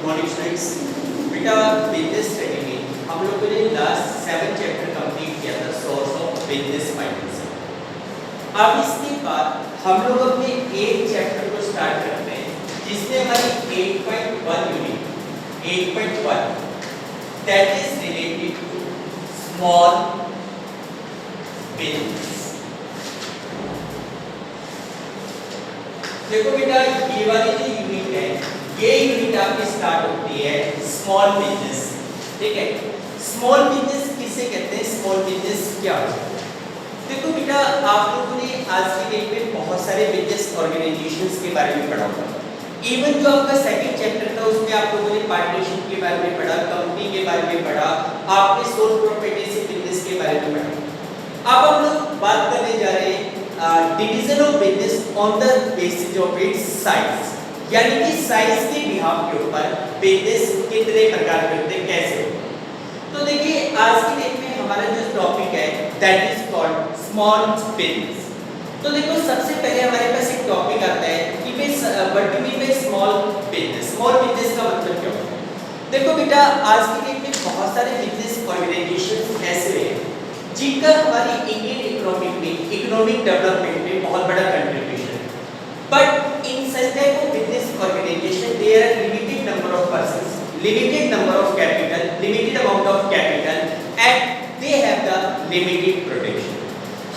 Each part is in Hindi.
Morning students. बेटा बिजनेस स्टडी में हम लोगों ने लास्ट 7 चैप्टर कंप्लीट किया था सोर्स ऑफ बिजनेस फाइनेंस। अब इसके बाद हम लोग अपने एक चैप्टर को स्टार्ट करते हैं जिसमें हमारी 8.1 unit 8.1 that is related to small business. देखो बेटा ये वाली जो यूनिट है ये यूनिट आपकी स्टार्ट होती है स्मॉल बिजनेस। ठीक है, स्मॉल बिजनेस किसे कहते हैं, स्मॉल बिजनेस क्या होता है। देखो बेटा आप लोगों ने आज की डेट में बहुत सारे बिजनेस ऑर्गेनाइजेशंस के बारे में पढ़ा होगा। इवन जो आपका सेकंड चैप्टर था उसमें आप लोगों ने पार्टनरशिप के बारे में पढ़ा, कंपनी के बारे में पढ़ा, आपने सोल प्रोप्राइटरशिप बिजनेस के बारे में पढ़ा। अब हम लोग बात करने जा रहे हैं division of business on the basis of its size, यानी कि साइज के बिहाफ के ऊपर बिजनेस कितने प्रकार के होते हैं, कैसे होते हैं। तो देखिए आज की डेट में हमारा जो टॉपिक है that is called small business. तो देखो सबसे पहले हमारे पास एक टॉपिक आता है कि what do mean by small business. Small business का मतलब क्या होता है। देखो बेटा आज की डेट में बहुत सारे बिजनेस ऑर्गेनाइजेशंस ऐसे हैं जिनका हमारी इंडियन इकोनॉमिक डेवलपमेंट में बहुत बड़ा कंट्रीब्यूशन है। But in such type of business organization there are limited number of persons, limited number of capital, limited amount of capital and they have the limited protection.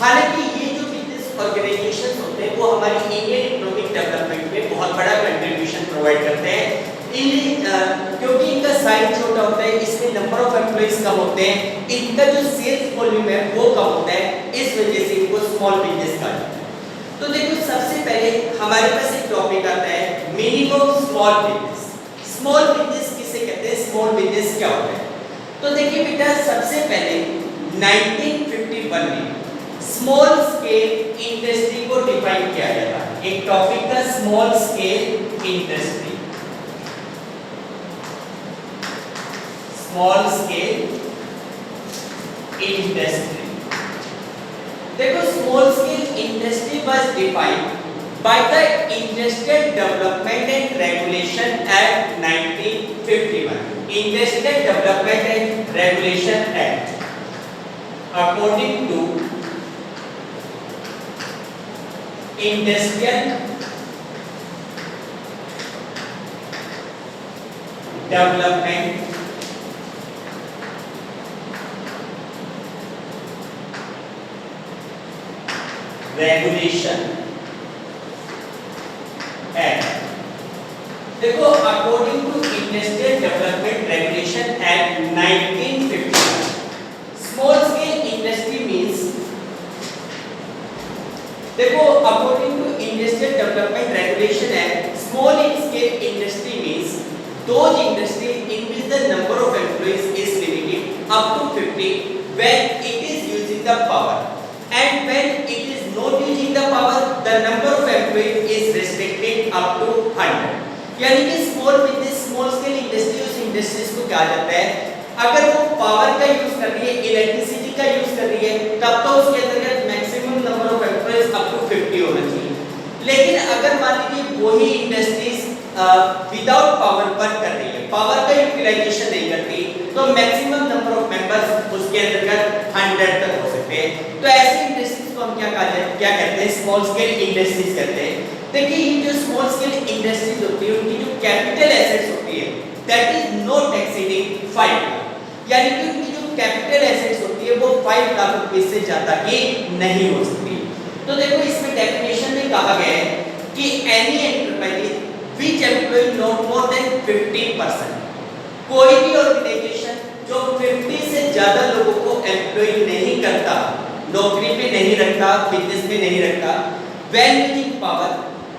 हालांकि ये जो बिजनेस ऑर्गेनाइजेशंस होते हैं वो हमारी इंडियन इकोनॉमिक डेवलपमेंट में बहुत बड़ा कंट्रीब्यूशन प्रोवाइड करते हैं। क्योंकि इनका साइज छोटा होता है, इसमें नंबर ऑफ एम्प्लॉइज कम होते हैं, इनका जो सेल्स वॉल्यूम है वो कम होता है, इस वजह से इनको स्मॉल बिजनेस कहा जाता है। तो देखो सबसे पहले हमारे पास एक टॉपिक आता है meaning of small business. Small business किसे कहते हैं, स्मॉल बिजनेस क्या होता है। तो देखिए बेटा सबसे पहले 1951 में स्मॉल स्केल इंडस्ट्री को डिफाइन किया गया था। एक टॉपिक था small scale industry, small scale industry. देखो small scale industry was defined by the industrial development and regulation act 1951। Industrial development and regulation act according to industrial development regulation act. देखो according to industrial development regulation act 1951 small scale industry means, देखो according to industrial development regulation act small scale industry means those industries in which the number of employees is limited up to 50 when it is using the power, and when it is not using the power the number of employees is restricted up to 100। यानी कि small business small scale industry उस इंडस्ट्रीज को कहा जाता है अगर वो पावर का यूज कर रही है, इलेक्ट्रिसिटी का यूज कर रही है, तब तो उसके अंतर्गत maximum number of employees up to 50 होना चाहिए। लेकिन अगर मान लीजिए वही इंडस्ट्रीज विदाउट पावर वर्क कर रही है, पावर का यूटिलाइजेशन नहीं करती, तो मैक्सिमम नंबर ऑफ मेंबर्स उसके अंतर्गत 100 तक हो सकते हैं। तो ऐसी इंडस्ट्रीज को हम क्या कहते हैं, स्मॉल स्केल इंडस्ट्रीज कहते हैं। देखिए ये जो स्मॉल स्केल इंडस्ट्रीज होती है उनकी जो कैपिटल एसेट्स होती है that is not exceeding 5 lakh, यानी कि उनकी जो कैपिटल एसेट्स होती है वो 5 लाख रुपए से ज्यादा की नहीं हो सकती। तो देखो इसमें डेफिनेशन में कहा गया है कि any enterprise which employ not more than 50%, कोई भी ऑर्गेनाइजेशन जो 50 से ज्यादा लोगों को एम्प्लॉय नहीं करता, नौकरी पे नहीं रखता, बिजनेस में नहीं रखता, when using power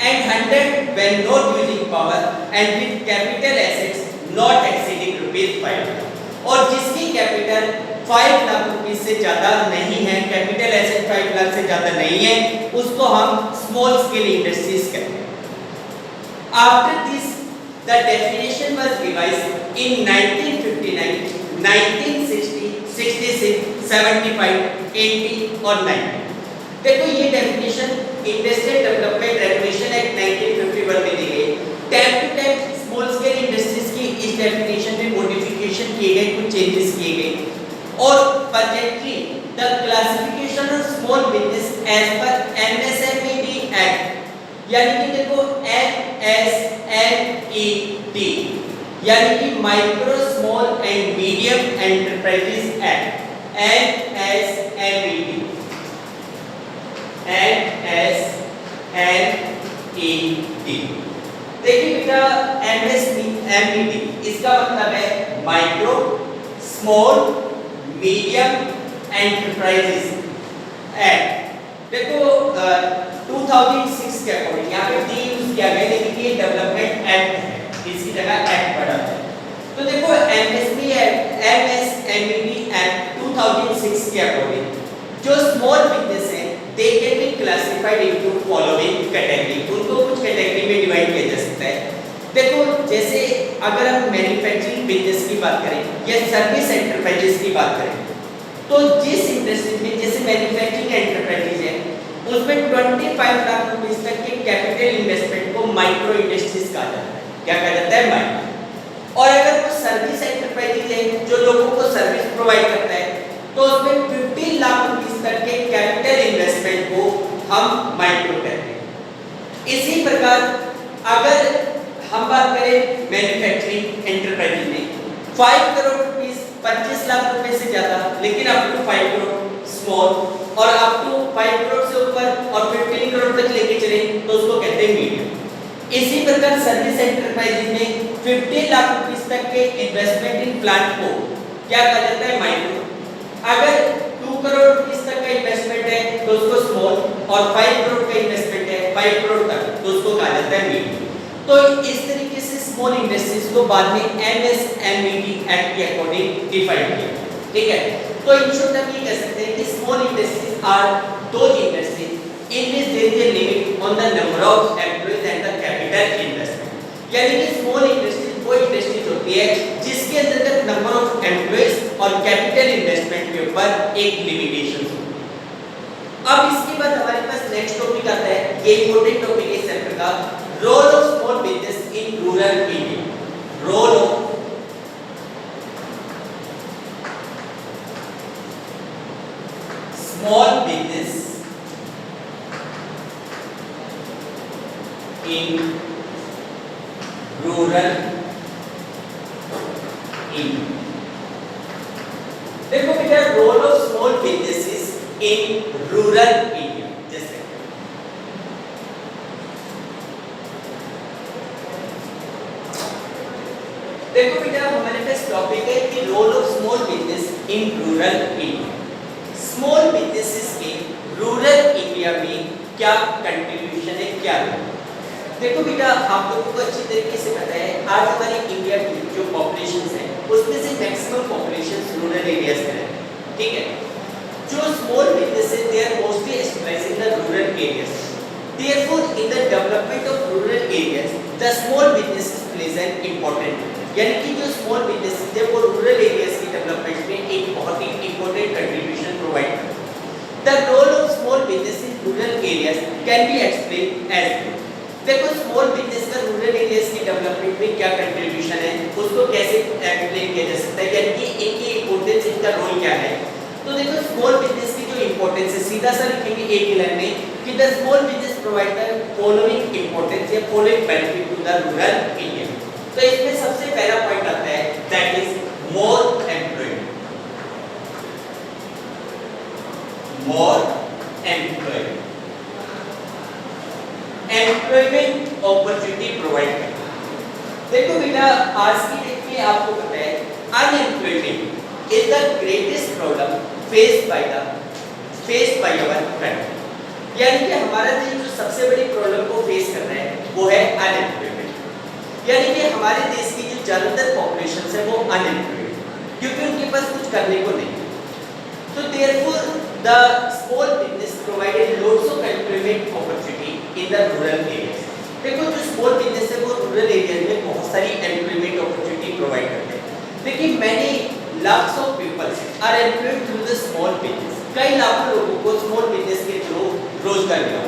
and 100 when not using power and with capital assets not exceeding ₹5 lakh, और जिसकी कैपिटल 5 लाख रुपए से ज्यादा नहीं है, कैपिटल एसेट 5 लाख से ज्यादा नहीं है, उसको हम स्मॉल स्केल इंडस्ट्रीज कहते हैं। After this, the definition was revised in 1959, 1960, 66, 75, 80 और 90। देखो ये definition industrial development regulation act 1951 में दी गई। Time to time small scale industries की किए गए, कुछ चेंजेस किए गए। और presently the classification of small business as per MSME act, यानी कि देखो MSMED, यानी कि micro small and medium enterprises act, MSMED, देखिए बेटा MSMED इसका मतलब है micro small medium enterprises act. देखो 2006 के अकॉर्डिंग यहाँ पे डी यूज किया गया, लेकिन ये डेवलपमेंट एक्ट है, इसकी जगह एक्ट पड़ा है। तो देखो MSMED एक्ट 2006 के अकॉर्डिंग जो स्मॉल बिजनेस है दे can be classified into following category, उनको कुछ कैटेगरी में डिवाइड किया जा सकता है। देखो जैसे अगर हम मैन्युफैक्चरिंग बिजनेस की बात करें या सर्विस एंटरप्राइजेस की बात करें, तो जिस इंडस्ट्री में जैसे मैन्युफैक्चरिंग एंटरप्राइजेज है उसमें 25 लाख रुपए तक के कैपिटल इन्वेस्टमेंट को माइक्रो इंडस्ट्रीज कहा जाता है। क्या कहा जाता है? माइक्रो। और अगर वो सर्विस एंटरप्राइजेज है जो लोगों को सर्विस प्रोवाइड करता है, तो उसमें 15 लाख रुपए तक के कैपिटल इन्वेस्टमेंट को हम माइक्रो कहते हैं। इसी प्रकार अगर हम बात करें मैन्युफैक्चरिंग एंटरप्राइजेज में 5 करोड़ रुपए 25 लाख रुपए से ज्यादा, लेकिन अप टू 5 करोड़ स्मॉल, और अप टू 5 करोड़ से ऊपर और 15 करोड़ तक लेके चले तो उसको कहते हैं मीडियम। इसी प्रकार सर्विस एंटरप्राइजेज में 15 लाख रुपए तक के इन्वेस्टमेंट इन प्लांट को क्या कहा जाता है? माइक्रो। अगर 2 करोड़ रुपए तक का इन्वेस्टमेंट है तो उसको स्मॉल, और 5 करोड़ का इन्वेस्टमेंट है 5 करोड़ तक तो उसको कहा जाता है मीडियम। तो इस तरीके से स्मॉल इंडस्ट्रीज को बाद में MSMED एक्ट के अकॉर्डिंग डिफाइन किया। ठीक है, तो इन शॉर्ट हम ये कह सकते हैं कि small industries are those industries in which there is a limit on the number of employees and the capital investment. यानी कि स्मॉल इंडस्ट्रीज वो इंडस्ट्रीज होती है जिसके अंतर्गत नंबर ऑफ एम्प्लॉइज और कैपिटल इन्वेस्टमेंट के ऊपर एक लिमिटेशन होती है। अब इसके बाद हमारे पास नेक्स्ट टॉपिक आता है, ये इंपॉर्टेंट टॉपिक है इस चैप्टर का, role of small business in rural India. Role of small business in rural India। देखो बेटा role of small businesses in rural India, जैसे देखो बेटा हमारे पास टॉपिक है कि role of small business in rural India. Small businesses के रूरल इंडिया में क्या कंट्रीब्यूशन है, क्या है? देखो बेटा आप लोगों को अच्छी तरीके से पता है आज हमारे इंडिया की जो पॉपुलेशन है उसमें से मैक्सिमम पॉपुलेशन रूरल एरियाज में है। ठीक है, जो small businesses they are mostly established in the rural areas, therefore in the development of rural areas the small businesses plays an important role. यानी कि जो स्मॉल बिजनेसेस है वो रूरल एरियाज की डेवलपमेंट में एक बहुत ही इंपॉर्टेंट कंट्रीब्यूशन प्रोवाइड करते हैं। The role of small business in rural areas can be explain as follows. देखो स्मॉल बिजनेस का रूरल एरियाज की डेवलपमेंट में क्या कंट्रीब्यूशन है उसको कैसे एक्सप्लेन किया जा सकता है, यानी कि इनकी इंपॉर्टेंस, इनका रोल क्या है। तो देखो स्मॉल बिजनेस की जो इंपॉर्टेंस है सीधा सा लिखेंगे एक लाइन में कि the small business provide the following importance या following benefit to the rural India. तो इसमें सबसे पहला पॉइंट आता है that is more employment. More employment, employment opportunity provide करना। देखो बेटा आज की डेट में आपको पता है unemployment is the greatest problem faced by our country. यानी कि हमारा देश जो सबसे बड़ी प्रॉब्लम को फेस कर रहा है वो है अनएम्प्लॉयमेंट। यानी कि हमारे देश की जो ज्यादातर पॉपुलेशन है वो अनएम्प्लॉयड, क्योंकि उनके पास कुछ करने को नहीं। तो therefore the small business provided lots of employment opportunity in the rural areas. देखो जो स्मॉल बिजनेस है वो रूरल एरियाज में बहुत सारी एम्प्लॉयमेंट अपॉर्चुनिटी प्रोवाइड करते हैं। देखिए many lakhs of people are employed through the small business। कई लाखों लोगों को स्मॉल बिजनेस के थ्रू रोजगार मिला।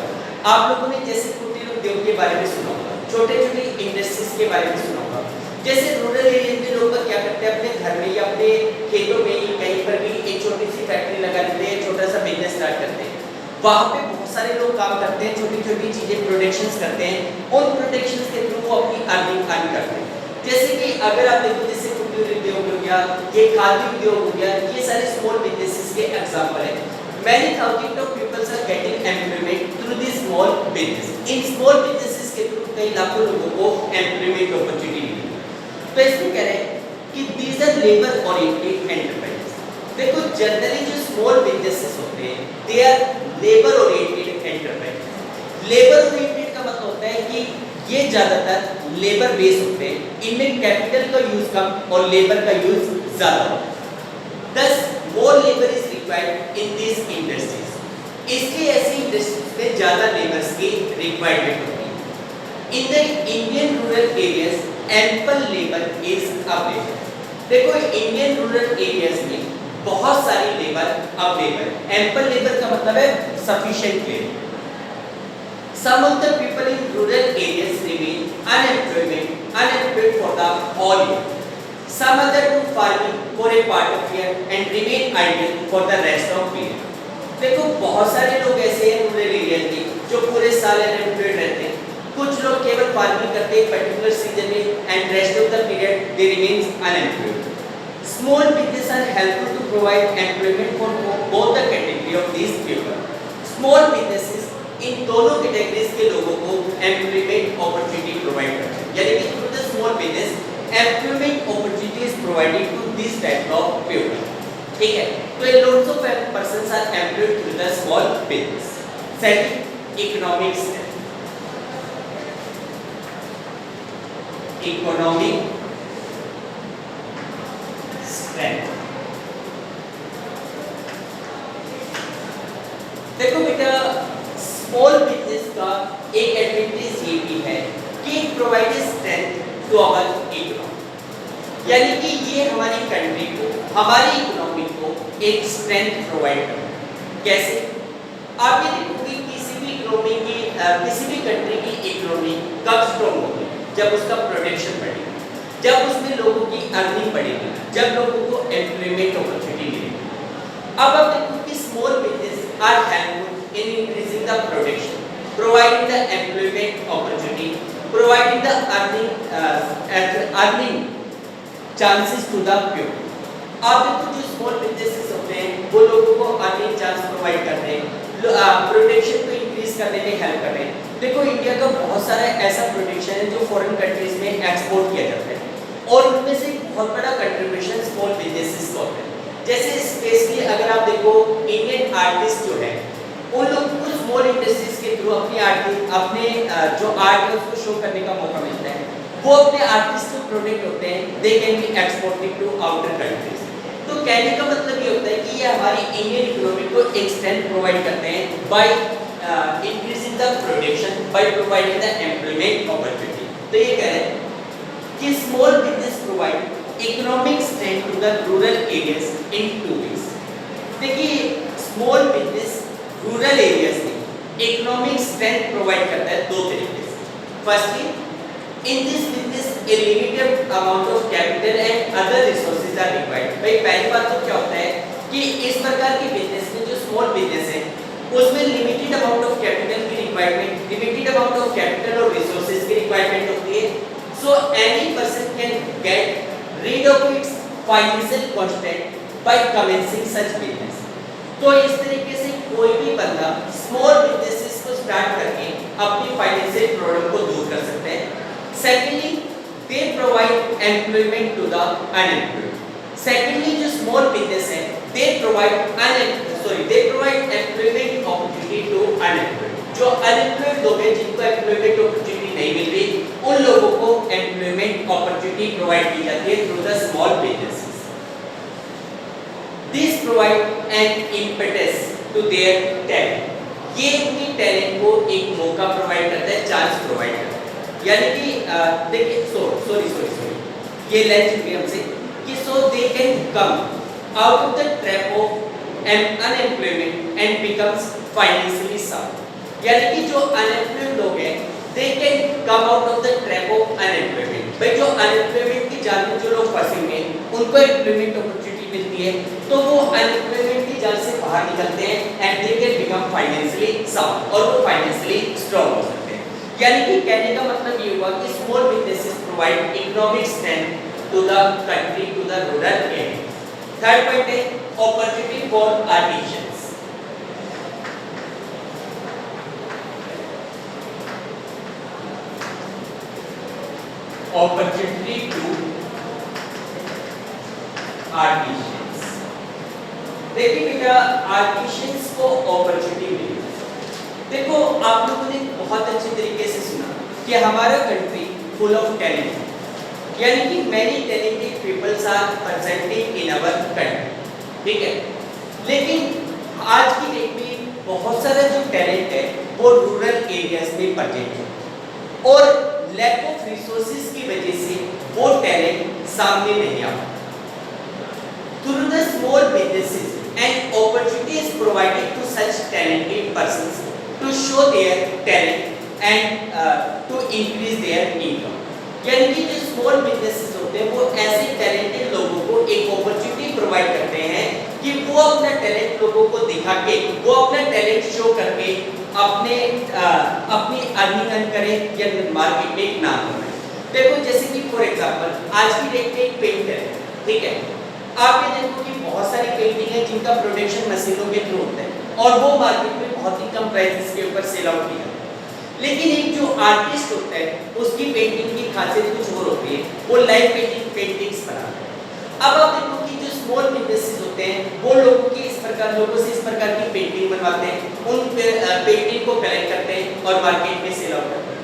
आप लोगों ने जैसे कुटीर उद्योग के बारे में सुना होगा, छोटे छोटे इंडस्ट्रीज के बारे में सुना होगा। जैसे रूरल एरिया में लोग क्या करते हैं अपने घर में या अपने खेतों में ही कहीं पर भी एक छोटी सी फैक्ट्री लगा लेते हैं, छोटा सा बिजनेस स्टार्ट करते हैं। वहाँ पे बहुत सारे लोग काम करते हैं, छोटी छोटी चीजें प्रोडक्शंस करते हैं, उन प्रोडक्शंस के थ्रू वो अपनी अर्निंग अर्न करते हैं। जैसे कि अगर आप देखो, जैसे कुटीर उद्योग हो गया, ये खादी उद्योग हो गया, ये सारे स्मॉल बिजनेसेस के एग्जांपल हैं। Many thousands of people are getting employment through these small business. In small businesses के थ्रू कई लाखों लोगों को employment opportunity मिली। तो इसमें कह रहे हैं कि these are labor oriented enterprises। देखो जनरली जो small businesses होते हैं, they are labor oriented enterprises। Labor oriented का मतलब होता है कि ये ज्यादातर लेबर बेस होते हैं, इनमें कैपिटल का यूज कम और लेबर का यूज ज्यादा होता है। Thus, more labor is required in these industries। इसलिए ऐसी इंडस्ट्रीज में ज्यादा लेबर्स की रिक्वायरमेंट होती है। In the Indian rural areas, ample labor is available। देखो इंडियन रूरल एरियाज में बहुत सारी लेबर अवेलेबल है। ample लेबर का मतलब है sufficient labor। Some of the people in rural areas remain unemployed for the whole year। Some other do farming for a part of year and remain idle for the rest of year। देखो बहुत सारे लोग ऐसे हैं रूरल एरिया के जो पूरे साल अनएम्प्लॉयड रहते हैं, कुछ लोग केवल फार्मिंग करते हैं पर्टिकुलर सीजन में and rest of the period they remains unemployed. Small businesses are helpful to provide employment for both the category of these people। Small businesses इन दोनों कैटेगरीज के लोगों को एम्प्लॉयमेंट अपॉर्चुनिटी प्रोवाइड करते हैं, यानी कि through the small business employment opportunity is provided to this type of people. ठीक है, तो ये lots of persons are employed through the small business. Second, economics economic strength. देखो बेटा, स्मॉल बिजनेस का एक एडवांटेज ये भी है कि it provide strength to our economy, यानी कि ये हमारी कंट्री को, हमारी इकोनॉमी को एक स्ट्रेंथ प्रोवाइड करता है। कैसे? आप ये देखोगे किसी भी इकोनॉमी की, किसी भी कंट्री की इकोनॉमी कब स्ट्रॉन्ग होगी? जब उसका प्रोडक्शन बढ़ेगा, जब उसमें लोगों की अर्निंग बढ़ेगी, जब लोगों को एम्प्लॉयमेंट अपॉर्चुनिटी मिलेगी। अब आप देखो कि small business are helpful in increasing the production, providing the employment opportunity, providing the earning chances to the people। आप देखो जो स्मॉल बिजनेसेस होते हैं वो लोगों को अर्निंग चांस प्रोवाइड कर रहे हैं, प्रोडक्शन को इंक्रीज करने में हेल्प कर रहे हैं। देखो इंडिया का बहुत सारा ऐसा प्रोडक्शन है जो फॉरेन कंट्रीज में एक्सपोर्ट किया जाता है और उनमें से बहुत बड़ा कंट्रीब्यूशन स्मॉल बिजनेसेस का होता है। जैसे स्पेशली अगर आप देखो इंडियन आर्टिस्ट जो है उन लोग को स्मॉल इंडस्ट्रीज के थ्रू अपने जो आर्ट है उसको शो करने का मौका मिलता है। वो अपने आर्टिस्ट जो प्रोडक्ट होते हैं they can be exported to outer countries. तो कहने का मतलब ये होता है कि ये हमारी इंडियन इकोनॉमी को एक स्ट्रेंथ प्रोवाइड करते हैं by increasing the production, by providing the employment opportunity. तो ये कह रहे हैं कि small business provide economic strength to the rural areas in two ways. देखिए स्मॉल बिजनेस रूरल एरियाज में इकोनॉमिक स्ट्रेंथ प्रोवाइड करता है दो तरीके से। Firstly, in this business a limited amount of capital and other resources are required. भाई पहली बात तो क्या होता है कि इस प्रकार के बिजनेस में जो स्मॉल बिजनेस है उसमें लिमिटेड अमाउंट ऑफ कैपिटल की requirement, limited amount of capital और रिसोर्सेज की रिक्वायरमेंट होती है। So any person can get rid of its financial constraint by commencing such business. तो इस तरीके से कोई भी बंदा स्मॉल बिजनेसेस को स्टार्ट करके अपनी फाइनेंशियल प्रॉब्लम को दूर कर सकते हैं। Secondly, they provide employment to the unemployed. Secondly, जो स्मॉल बिजनेस है they provide employment opportunity to unemployed. जो अनएम्प्लॉयड लोग हैं जिनको एम्प्लॉयमेंट अपॉर्चुनिटी नहीं मिल रही उन लोगों को एम्प्लॉयमेंट अपॉर्चुनिटी प्रोवाइड की जाती है through the small businesses. These provide an impetus to their talent। ये उनकी टैलेंट को एक मौका प्रोवाइड करता है, चांस प्रोवाइड करता है। यानी कि देखिए सॉरी ये लाइन चुकी हमसे कि so they can come out of the trap of unemployment and becomes financially sound. यानी कि जो अनएम्प्लॉयड लोग हैं they can come out of the trap of unemployment. भाई जो अनएम्प्लॉयमेंट की जाल में जो लोग फंसे हुए हैं उनको एम्प्लॉयमेंट अपॉर्चुनिटी मिलती है, तो वो अनएम्प्लॉयमेंट की जाल से बाहर निकलते हैं and they can become financially sound, और वो फाइनेंशियली स्ट्रांग हो सकते हैं। यानी कि कहने का मतलब ये हुआ कि small businesses provide economic strength to the country, to the rural area. Third point है opportunity for artisans. opportunity to artisans। देखिए बेटा, आर्टिजन्स को अपॉर्चुनिटी मिली। देखो आप लोगों ने बहुत अच्छे तरीके से सुना कि हमारा कंट्री फुल ऑफ टैलेंट है, यानी कि many talented peoples are presented in our country, ठीक है। लेकिन आज की डेट में बहुत सारा जो टैलेंट है वो रूरल एरियाज में प्रेजेंट है, और लैक ऑफ रिसोर्सेज की वजह से वो टैलेंट सामने नहीं आता। Through the small businesses and opportunities provided to such talented persons to show their talent and to increase their income. यानी कि जो स्मॉल बिजनेसेस होते हैं वो ऐसे टैलेंटेड लोगों को एक अपॉर्चुनिटी प्रोवाइड करते हैं कि वो अपना टैलेंट लोगों को दिखा के, वो अपना टैलेंट शो करके अपनी अर्निंग अर्न करें या मार्केट में एक नाम बनाएं। देखो जैसे कि फॉर एग्जांपल आज की डेट में एक पेंटर है, ठीक है। आप ये देखो कि बहुत सारी पेंटिंग है जिनका प्रोडक्शन मशीनों के थ्रू होता है और वो मार्केट में बहुत ही कम प्राइसेस के ऊपर सेल आउट किया। लेकिन एक जो आर्टिस्ट होता है उसकी पेंटिंग की खासियत कुछ और होती है, वो लाइव पेंटिंग्स बनाता है। अब आप देखो कि जो स्मॉल बिजनेसेस होते हैं वो लोगों से इस प्रकार की पेंटिंग बनवाते हैं, उन पेंटिंग को कलेक्ट करते हैं और मार्केट में सेल आउट करते हैं।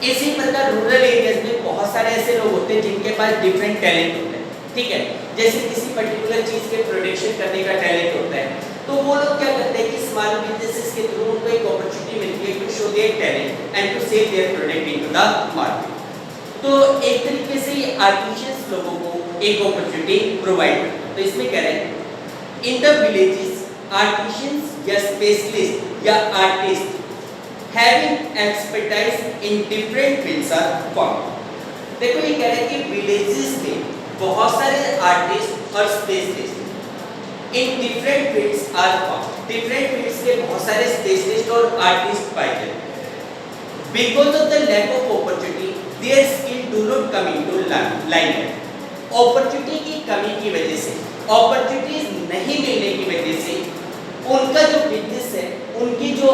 इसी प्रकार रूरल एरियाज में बहुत सारे ऐसे लोग होते हैं जिनके पास डिफरेंट टैलेंट होते हैं, ठीक है। जैसे किसी पर्टिकुलर चीज के प्रोडक्शन करने का टैलेंट होता है, तो वो लोग क्या करते हैं कि स्मॉल बिजनेसेस के थ्रू उनको एक अपॉर्चुनिटी मिलती है to show their talent and to sell their product into the market. तो एक तरीके से ये आर्टिजन्स लोगों को एक अपॉर्चुनिटी प्रोवाइड करते हैं। तो इसमें कह रहे हैं इन द विलेजेस आर्टिजन्स या स्पेशलिस्ट या artist having expertise in different fields are found. देखो ये कह रहे हैं कि विलेजेस में बहुत सारे आर्टिस्ट और specialist in different fields are found. Different fields के बहुत सारे स्पेशलिस्ट और आर्टिस्ट पाए जाते हैं। Because of the lack of opportunity their skill do not come into limelight. Opportunity की कमी की वजह से, अपॉर्चुनिटीज नहीं मिलने की वजह से उनका जो बिजनेस है, उनकी जो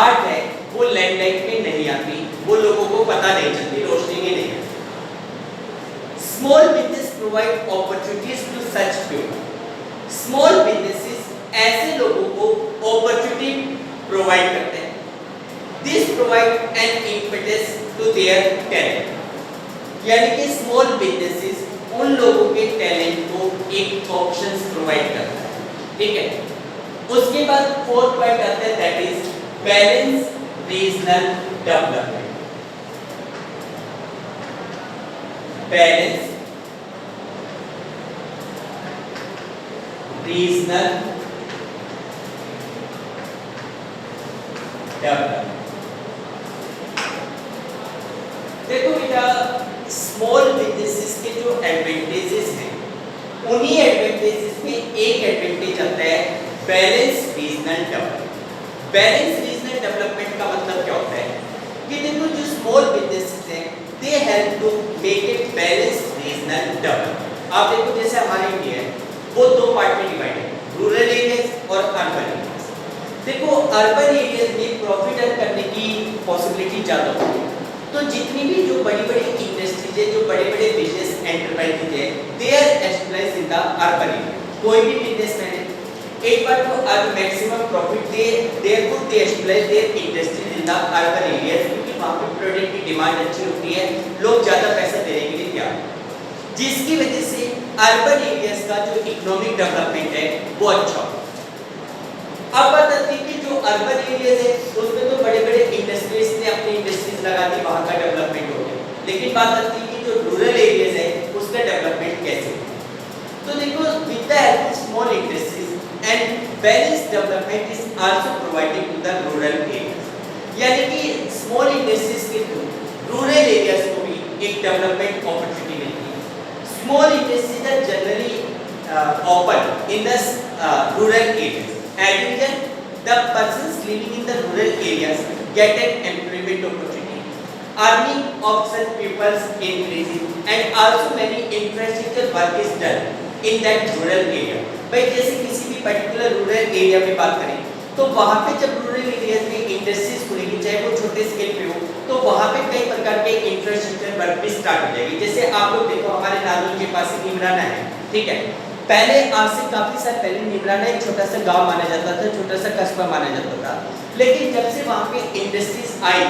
आर्ट है वो लाइमलाइट में नहीं आती, वो लोगों को पता नहीं चलती, रोशनी में नहीं आती। Small business provide opportunities to such people. Small businesses ऐसे लोगों को अपॉर्चुनिटी प्रोवाइड करते हैं। This provide an impetus to their talent. यानी कि स्मॉल बिजनेसेस उन लोगों के टैलेंट को एक ऑप्शंस प्रोवाइड करता है, ठीक है। उसके बाद फोर्थ पॉइंट आता है that is balance regional development. Balance regional development. देखो बेटा, स्मॉल बिजनेसेस के जो एडवांटेजेस हैं, उन्हीं एडवांटेजेस में एक एडवांटेज आता है balance regional development. Balance regional development का मतलब क्या होता है कि देखो जो स्मॉल बिजनेसेस हैं they help to make it balance regional development. आप देखो जैसे हमारे इंडिया है वो दो पार्ट में डिवाइड है, रूरल एरियाज और अर्बन एरियाज। देखो अर्बन एरियाज में प्रॉफिट अर्न करने की पॉसिबिलिटी ज़्यादा होती है, तो जितनी भी जो बड़ी बड़ी इंडस्ट्रीज है, जो बड़े बड़े बिजनेस एंटरप्राइजेज है, they are established in the urban area. कोई भी बिजनेसमैन है एक बार तो earn maximum profit they establish their industries in the urban areas, क्योंकि वहाँ पे प्रोडक्ट की डिमांड अच्छी होती है, लोग ज़्यादा पैसा देने के लिए तैयार हैं, जिसकी वजह से अर्बन एरियाज का जो इकोनॉमिक डेवलपमेंट है वो अच्छा होगा। अब बात आती है कि जो अर्बन एरियाज है उसमें तो बड़े बड़े इंडस्ट्रीज ने अपनी इंडस्ट्रीज लगा दी, वहाँ का डेवलपमेंट हो गया। लेकिन बात आती है कि जो रूरल एरियाज है उसका डेवलपमेंट कैसे हो। तो देखो with the help of small industries and balance development is also provided to the rural areas. यानी कि स्मॉल इंडस्ट्रीज के थ्रू रूरल एरियाज को भी एक डेवलपमेंट अपॉर्चुनिटी मिलती है। Small industries are open in the rural areas. Addition, the persons living in the rural areas get an employment opportunity. Earning of such peoples increases and also many infrastructure work is done in that rural area. भाई जैसे किसी भी पर्टिकुलर रूरल एरिया में बात करें तो वहाँ पे जब रूरल एरियाज में इंडस्ट्रीज खुलेगी चाहे वो छोटे स्केल पे हो तो वहाँ पे कई प्रकार के इंफ्रास्ट्रक्चर वर्क भी स्टार्ट हो जाएगी। जैसे आप लोग देखो हमारे नागौर के पास ही निमराना है, ठीक है। पहले आज से काफी साल पहले निमराना एक छोटा सा गांव माना जाता था, छोटा सा कस्बा माना जाता था, लेकिन जब से वहाँ पे इंडस्ट्रीज आई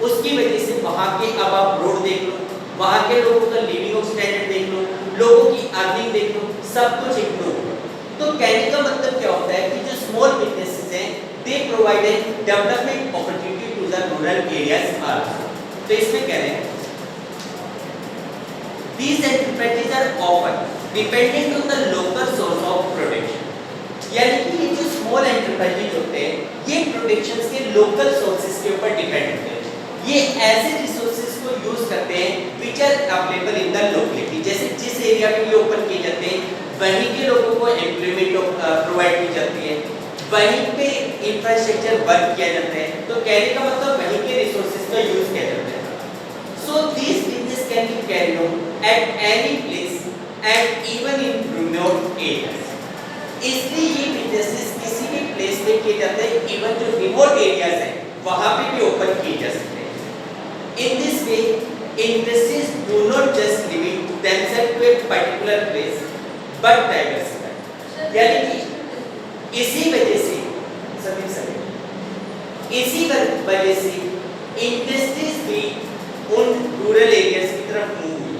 उसकी वजह से वहाँ के अब आप रोड देख लो, वहाँ के लोगों का लिविंग स्टैंडर्ड देख लो, लोगों की अर्निंग देख लो, सब कुछ इम्प्रूव हो। तो कहने का मतलब क्या होता है कि जो स्मॉल बिजनेसेस हैं they provide an development opportunity to the rural areas also. तो इसमें कह रहे हैं these enterprises are often dependent on the local source of production, यानी कि ये जो स्मॉल एंटरप्राइजेज होते हैं ये प्रोडक्शंस के लोकल सोर्सेज के ऊपर डिपेंड होते हैं। ये ऐसे रिसोर्सेज को यूज करते हैं which are available in the locality, जैसे जिस एरिया में ये ओपन किए जाते हैं वहीं के लोगों को एम्प्लॉयमेंट प्रोवाइड की जाती है, वहीं पे इंफ्रास्ट्रक्चर वर्क किया जाता है। तो कहने का मतलब वहीं के रिसोर्सेज का यूज किया जाता है। So these business can be carried on at any place and even in remote areas. इसलिए ये बिजनेसेस किसी भी प्लेस पे किए जाते हैं, इवन जो रिमोट एरियाज हैं वहाँ पे भी ओपन किए जा सकते हैं। In this way, industries do not just limit themselves to a particular place, but diversify. यानी कि इसी वजह से इसी वजह से इंडस्ट्रीज भी उन रूरल एरियाज की तरफ मूव हुई,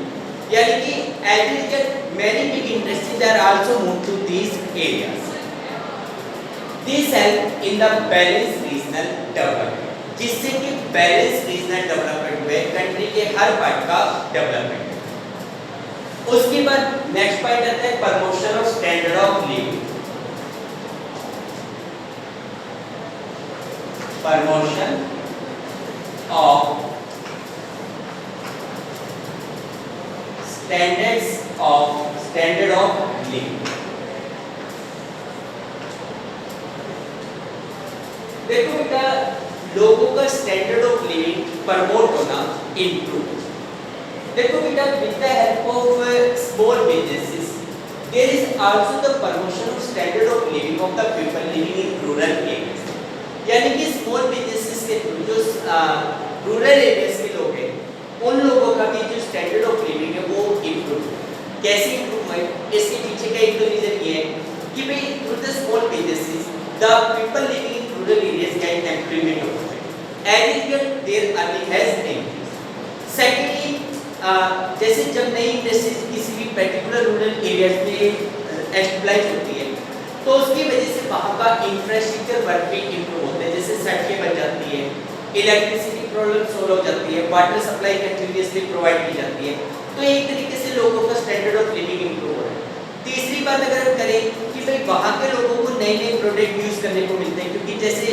यानी कि as a result many big industries are also moved to these areas. This help in the balanced regional development, जिससे कि बैलेंस रीजनल डेवलपमेंट हुए, कंट्री के हर पार्ट का डेवलपमेंट। उसके बाद नेक्स्ट पॉइंट आता है promotion of standard of living. Promotion of standard of living. देखो बेटा लोगों का स्टैंडर्ड ऑफ लिविंग प्रमोट होना, इम्प्रूव। देखो बेटा with the help of small businesses there is also the promotion of standard of living of the people living in rural areas. यानी कि स्मॉल बिजनेसेस के थ्रू जो रूरल एरियाज के लोग हैं उन लोगों का भी जो स्टैंडर्ड ऑफ लिविंग है वो इम्प्रूव। कैसे इम्प्रूव है? इसके पीछे का एक तो रीजन ये है कि भाई through the small businesses the people living in rural areas get employment opportunity, as a result their earning has increased. Secondly जैसे जब नई इंडस्ट्रीज किसी भी पर्टिकुलर रूरल एरियाज में एस्टेब्लिश होती है तो उसकी वजह से वहाँ का इंफ्रास्ट्रक्चर वर्क भी इम्प्रूव होता है, जैसे सड़कें बन जाती है, इलेक्ट्रिसिटी प्रॉब्लम सॉल्व हो जाती है, वाटर सप्लाई कंटिन्यूअसली प्रोवाइड की जाती है। तो एक तरीके से लोगों का स्टैंडर्ड ऑफ लिविंग इम्प्रूव हो रहा है। तीसरी बात अगर हम करें कि भाई वहाँ के लोगों को नए नए प्रोडक्ट यूज करने को मिलते हैं, क्योंकि जैसे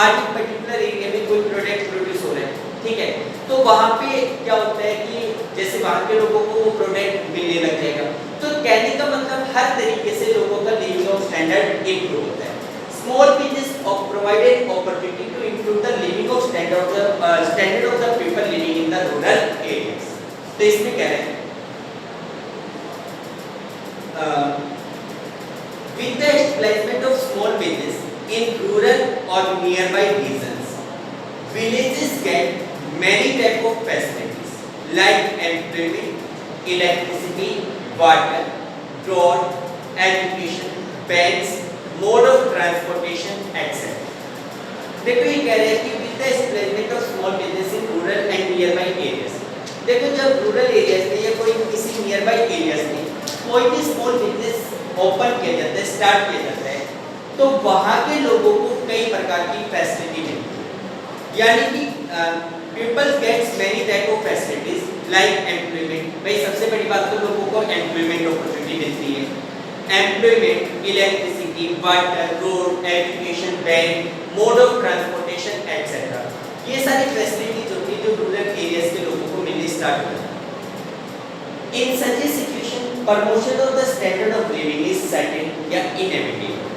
आज एक पर्टिकुलर एरिया में कोई प्रोडक्ट प्रोड्यूस हो रहा है, ठीक है, तो वहाँ पे क्या होता है कि जैसे वहाँ के लोगों को वो प्रोडक्ट मिलने लग जाएगा। तो कहने का मतलब हर तरीके से लोगों का लिविंग ऑफ स्टैंडर्ड इम्प्रूव होता है। Small business provided opportunity to improve the living of standard of the people living in the rural areas. तो इसमें कह रहे हैं with the establishment of small business in rural or nearby regions, villages get many type of facilities like employment, electricity, water, road, education, banks, mode of transportation, etc. देखो ये कह रहे हैं कि with the establishment of small business in rural and nearby areas, देखो जब रूरल एरियाज में या कोई किसी नियरबाई एरियाज में कोई भी स्मॉल बिजनेस ओपन किया जाता है, स्टार्ट किया जाता है, तो वहाँ के लोगों को कई प्रकार की फैसिलिटी मिलती है। यानी कि people gets many type of facilities like employment. भाई सबसे बड़ी बात तो लोगों को एम्प्लॉयमेंट अपॉर्चुनिटी मिलती है। Employment, electricity, water, road, education, bank, mode of transportation etcetera, ये सारी फैसिलिटीज होती है जो रूरल एरियाज के लोगों को मिलनी स्टार्ट हो जाती है। In such a situation promotion of the standard of living is certain या इनएविटेबल,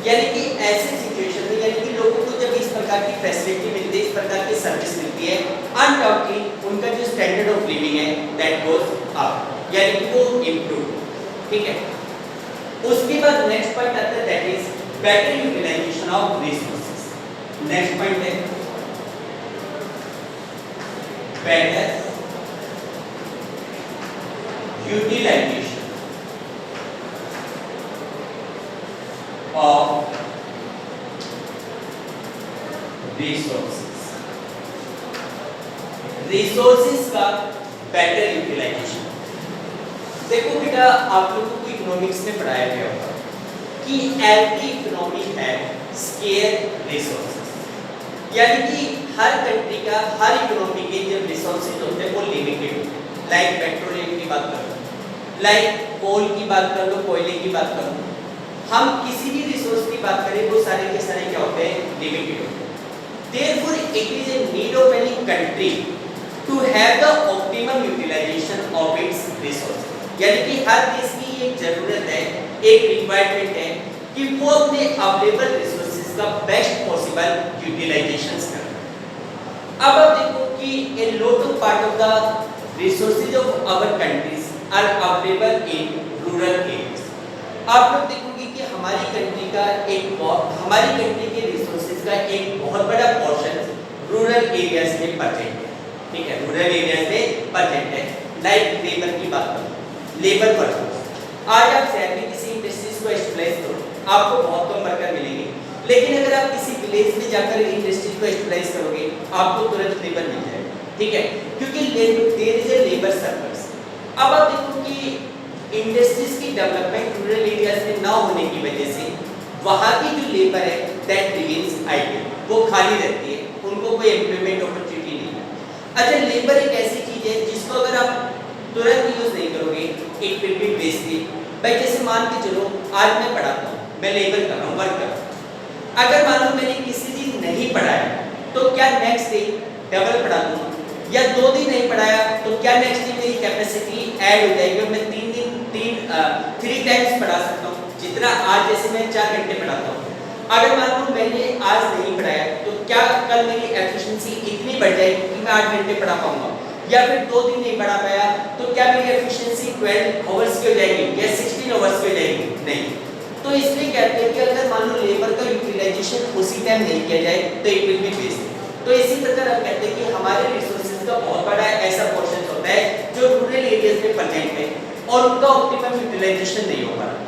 यानी कि ऐसे सिचुएशन में यानी कि लोगों को जब इस प्रकार की फैसिलिटी मिलती है, इस प्रकार की सर्विस मिलती है, अनडाउटली उनका जो स्टैंडर्ड ऑफ लिविंग है दैट गोज अप, यानी कि वो इंप्रूव, ठीक है। उसके बाद नेक्स्ट पॉइंट आता है that is better utilization of resources. Next point है बेटर यूटिलाइजेशन of resources का better utilization। देखो बेटा, आप लोगों को इकोनॉमिक्स में पढ़ाया गया होगा कि every economy has scarce resources, यानी कि हर कंट्री का हर इकोनॉमी के जो रिसोर्सेज होते हैं वो लिमिटेड होते हैं। लाइक पेट्रोलियम की बात कर लो, लाइक कोल की बात कर लो, कोयले की बात कर लो, हम किसी भी रिसोर्स की बात करें वो सारे के सारे क्या होते हैं, लिमिटेड होते हैं। Therefore, it is a need of any country to have the optimum utilization of its resources। यानी कि हर देश की एक जरूरत है, एक रिक्वायरमेंट है कि वो अपने अवेलेबल रिसोर्सेज का बेस्ट पॉसिबल यूटिलाइजेशन करें। अब आप देखो कि a lot of part of the resources of our countries are available in rural areas। आप लोग देखोगे कि हमारी कंट्री के रिसोर्सेज का एक बहुत बड़ा पोर्शन रूरल एरियाज में प्रेजेंट है, ठीक है, रूरल एरियाज में प्रेजेंट है। लाइक लेबर की बात करो, लेबर वर्कर्स, आज आप शहर में किसी इंडस्ट्रीज को एस्टेब्लिश करो, आपको बहुत कम वर्कर मिलेंगे, लेकिन अगर आप किसी विलेज में जाकर इंडस्ट्रीज को एस्टेब्लिश करोगे आपको तुरंत लेबर मिल जाएगा, ठीक है, क्योंकि there is a labour service. अब आप देखो कि इंडस्ट्रीज की डेवलपमेंट रूरल एरियाज में ना होने की वजह से वहाँ की जो लेबर है दैट रिमेन्स आइडल, वो खाली रहती है, उनको कोई एम्प्लॉयमेंट अपॉर्चुनिटी नहीं है। अच्छा, लेबर एक ऐसी चीज है जिसको अगर आप तुरंत यूज नहीं करोगे इट विल बी वेस्टेड। भाई जैसे मान के चलो आज मैं पढ़ाता हूँ, मैं लेबर कर रहा हूँ, वर्क कर रहा हूँ, अगर मान लो मैंने किसी दिन नहीं पढ़ाया तो क्या नेक्स्ट डे डबल पढ़ा दूँ, या 2 दिन नहीं पढ़ाया तो क्या नेक्स्ट डे मेरी कैपेसिटी ऐड हो जाएगी और मैं 3 टाइम्स पढ़ा सकता हूँ, जितना आज जैसे मैं 4 घंटे पढ़ाता हूँ। अगर मान लो मैंने आज नहीं पढ़ाया तो क्या कल मेरी एफिशिएंसी इतनी बढ़ जाएगी कि मैं 8 घंटे पढ़ा पाऊंगा, या फिर 2 दिन नहीं पढ़ा पाया तो क्या मेरी एफिशिएंसी 12 आवर्स की हो जाएगी या 16 आवर्स की हो जाएगी? नहीं। तो इसलिए कहते हैं कि अगर मान लो लेबर का यूटिलाइजेशन उसी टाइम नहीं किया जाए तो इट विल बी वेस्ट। तो इसी प्रकार हम कहते हैं कि हमारे रिसोर्सेज का बहुत बड़ा ऐसा पोर्शन होता है जो रूरल एरियाज में प्रेजेंट है और उनका ऑप्टिमम यूटिलाइजेशन नहीं हो पा रहा।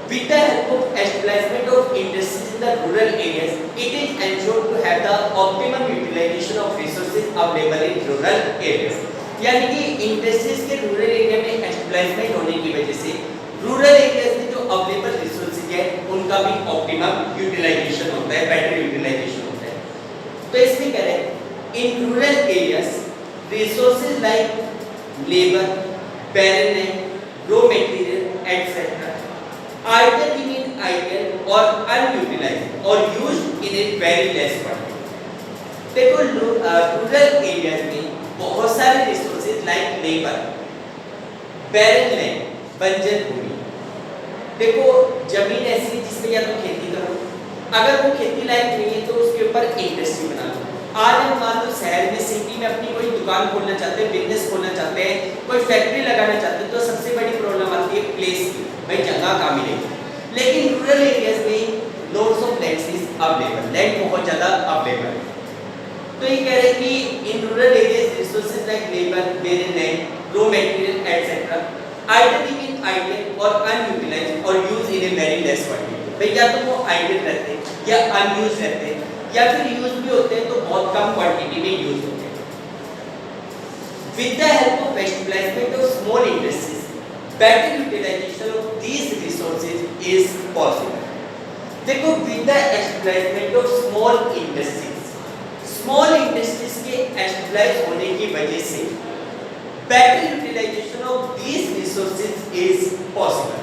With the help of establishment of industries in the rural areas, it is ensured to have the optimum utilization of resources available in rural areas। यानी कि इंडस्ट्रीज के रूरल एरिया में एस्टेब्लिशमेंट होने की वजह से रूरल एरियाज में जो अवेलेबल रिसोर्सेज है उनका भी ऑप्टिमम यूटिलाइजेशन होता है, बेटर यूटिलाइजेशन होता है। तो इसमें कह रहे हैं इन rural areas resources like labour, barren land, raw material etc. either remain idle or unutilized or used in a very less quantity। देखो रूरल एरियाज में बहुत सारे resources like labour, barren land, बंजर भूमि, देखो जमीन ऐसी जिसमें या तो खेती करो, अगर वो खेती लायक नहीं है तो उसके ऊपर इंडस्ट्री बना लो। आज हम मान लो शहर में सिटी में अपनी कोई दुकान खोलना चाहते हैं, बिजनेस खोलना चाहते हैं, कोई फैक्ट्री लगाना चाहते हैं, तो सबसे बड़ी प्रॉब्लम आती है प्लेस की, भाई जगह कहाँ मिलेगी। लेकिन रूरल एरियाज में loads of lands is available, land बहुत ज़्यादा अवेलेबल है। तो ये कह रहे हैं कि इन rural areas resources like labour, barren land, raw material etc. either remain idle or unutilized or used in a very less quantity। भाई या तो वो आइडल रहते हैं या अनयूज रहते हैं या फिर यूज भी होते हैं तो बहुत कम क्वांटिटी में यूज होते हैं। With the help of establishment of small industries, better utilization of these resources is possible। देखो with the establishment of small industries, small industries के establish होने की वजह से better utilization of these resources is possible।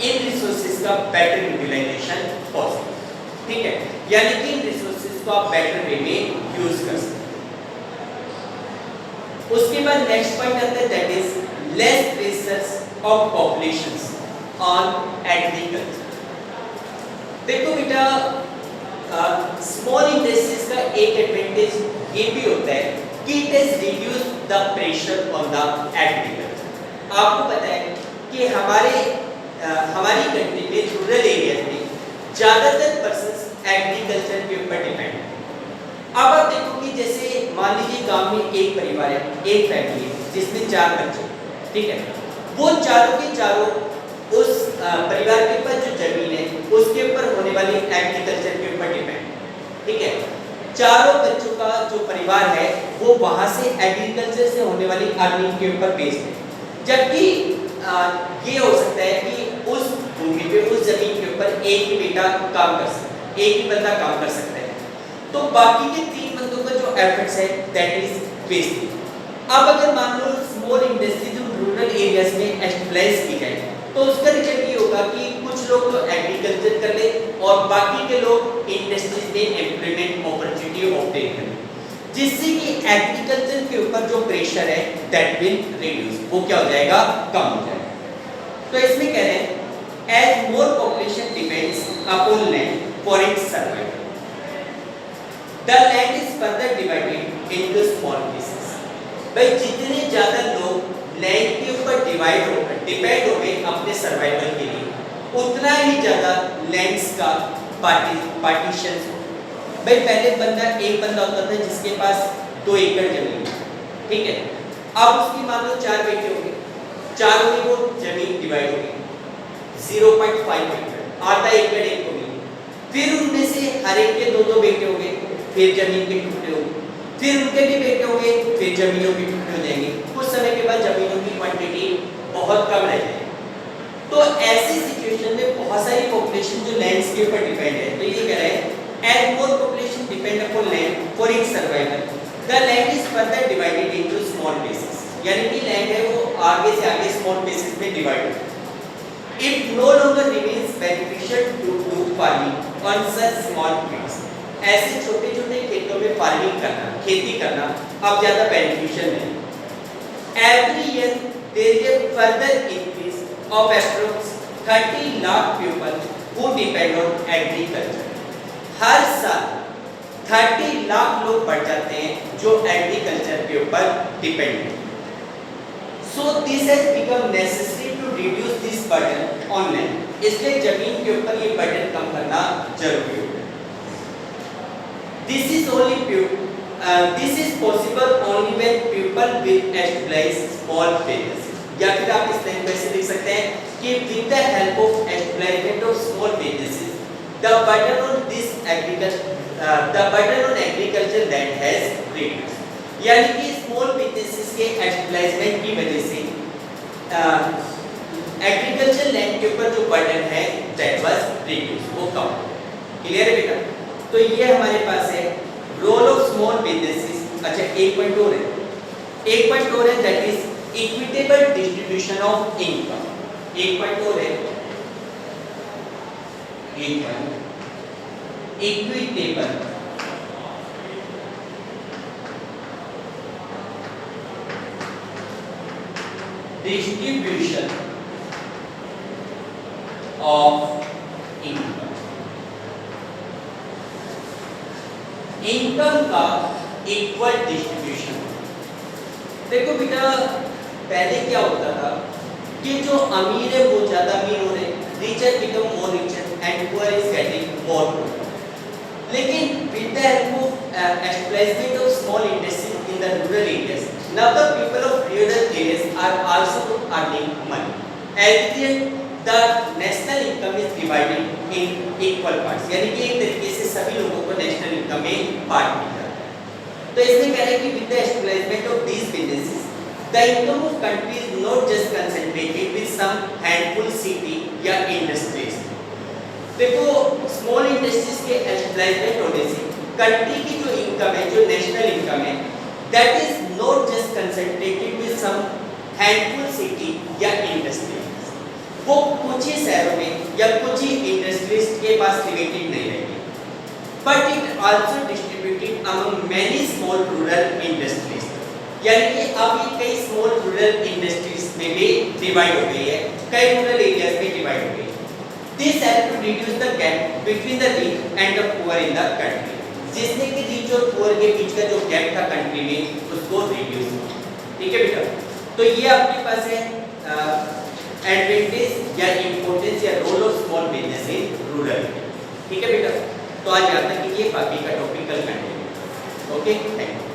In resources का बेटर यूटिलाइजेशन पॉसिबल, ठीक है, यानी कि इन रिसोर्सेज को आप बेटर वे में यूज कर सकते हैं। उसके बाद नेक्स्ट पॉइंट आता है that is less pressures of populations on agriculture. देखो बेटा, स्मॉल इंडस्ट्रीज का एक एडवांटेज ये भी होता है कि it has reduce the pressure on the agriculture. आपको पता है कि हमारी कंट्री में रूरल एरियाज में ज्यादातर पर्सन्स एग्रीकल्चर के ऊपर डिपेंड है। अब आप देखो कि जैसे मान लीजिए गांव में एक परिवार है, एक फैमिली है जिसमें 4 बच्चे, ठीक है, वो चारों के चारों उस परिवार के ऊपर जो जमीन है उसके ऊपर होने वाली एग्रीकल्चर के ऊपर डिपेंड, ठीक है। चारों बच्चों का जो परिवार है वो वहां से एग्रीकल्चर से होने वाली अर्निंग के ऊपर बेस्ड है। जबकि ये हो सकता है कि उस भूमि पे, उस जमीन के ऊपर एक ही बेटा काम कर सकता है, एक ही बंदा काम कर सकता है, तो बाकी के 3 बंदों का जो एफर्ट्स है दैट इज वेस्टेड। अब अगर मान लो स्मॉल इंडस्ट्री जो रूरल एरियाज में एस्टेब्लिश की जाए तो उसका रिजल्ट ये होगा कि कुछ लोग तो एग्रीकल्चर कर ले और बाकी के लोग इंडस्ट्रीज में एम्प्लॉयमेंट अपॉर्चुनिटी ऑब्टेन करें, जिससे कि एग्रीकल्चर के ऊपर जो प्रेशर है दैट विल रिड्यूस, वो क्या हो जाएगा, कम हो जाएगा। तो इसमें कह रहे हैं as more population depends upon land for its survival, the land is further divided into small pieces. भाई जितने ज्यादा लोग लैंड के ऊपर डिपेंड हो गए अपने सर्वाइवल के लिए, उतना ही ज्यादा लैंड्स का पार्टीशन। भाई पहले एक बंदा होता था जिसके पास 2 एकड़ जमीन, ठीक है, अब उसकी मान लो 4 बेटे हो गए, चारों में वो जमीन डिवाइड हो गई 0.5 एकड़, आधा एकड़ एक को मिली, फिर उनमें से हर एक के 2-2 बेटे हो गए, फिर जमीन के टुकड़े हो गए, फिर उनके भी बेटे हो गए, फिर जमीनों के टुकड़े हो जाएंगे, कुछ समय के बाद जमीनों की क्वांटिटी बहुत कम रह जाएगी। तो ऐसी सिचुएशन में बहुत सारी पॉपुलेशन जो लैंड्स के ऊपर डिपेंड है, तो ये कह रहे हैं as more population depend upon land for its survival, the land is further divided into small pieces, यानी कि लैंड है वो आगे से आगे स्मॉल पीसेस में डिवाइड होता है। It no longer remains beneficial to do farming on such small plots, ऐसे छोटे-छोटे खेतों में फार्मिंग करना, खेती करना अब ज्यादा बेनिफिशियल नहीं। Every year there is a further increase of approx 30 lakh people who depend on agriculture. हर साल 30 लाख लोग बढ़ जाते हैं जो एग्रीकल्चर के ऊपर डिपेंड है। So this has become necessary to reduce this burden on land. इसलिए जमीन के ऊपर ये बर्डन कम करना जरूरी है। This is possible only when people will establish small businesses. या फिर आप इस लाइन को ऐसे लिख सकते हैं कि with the help of establishment of small businesses, the burden on agriculture land has reduced. यानी कि स्मॉल बिजनेसेस के एस्टेब्लिशमेंट की वजह से एग्रीकल्चर लैंड के ऊपर जो बर्डन है दैट वाज रिड्यूस, वो कम। क्लियर है बेटा? तो ये हमारे पास है रोल ऑफ स्मॉल बिजनेसेस। अच्छा, 1.2 है, 1.2 है that is equitable distribution of income. 1.2 है equitable distribution of income. Income का इक्वल डिस्ट्रीब्यूशन। देखो बेटा, पहले क्या होता था कि जो अमीर है वो ज्यादा अमीर हो रहे, richer become more richer and poor is getting more poor. लेकिन with the help of establishment of small industries in the rural areas, now the people of rural areas are also earning money. At the end, the national income is divided in equal parts. यानी कि एक तरीके से सभी लोगों को नेशनल इनकम में पार्ट मिलता है। तो इसमें कह रहे हैं कि with the establishment of these businesses, the income of country is not just concentrated with some handful city या industries. देखो, स्मॉल इंडस्ट्रीज के एस्टेब्लिशमेंट होने से कंट्री की जो इनकम है, जो नेशनल इनकम है, that is not just concentrated with some handful city या industries. वो कुछ ही शहरों में या कुछ ही इंडस्ट्रीज के पास लिमिटेड नहीं रहेगी, but it also distributed among many small rural industries. यानी कि अब ये कई स्मॉल रूरल इंडस्ट्रीज में भी डिवाइड हो गई है, कई रूरल एरियाज में डिवाइड हो गई है। This help to reduce the gap between the rich and the poor in the country, जिसने कि रिच और पुअर के बीच का जो गैप था कंट्री में उसको रिड्यूस किया। ठीक है बेटा, तो ये आपके पास है एडवांटेज या इंपॉर्टेंस या role of small business in rural. ठीक है बेटा, तो आज याद रखिए, बाकी का टॉपिक कल कंटिन्यू। Okay, thank you.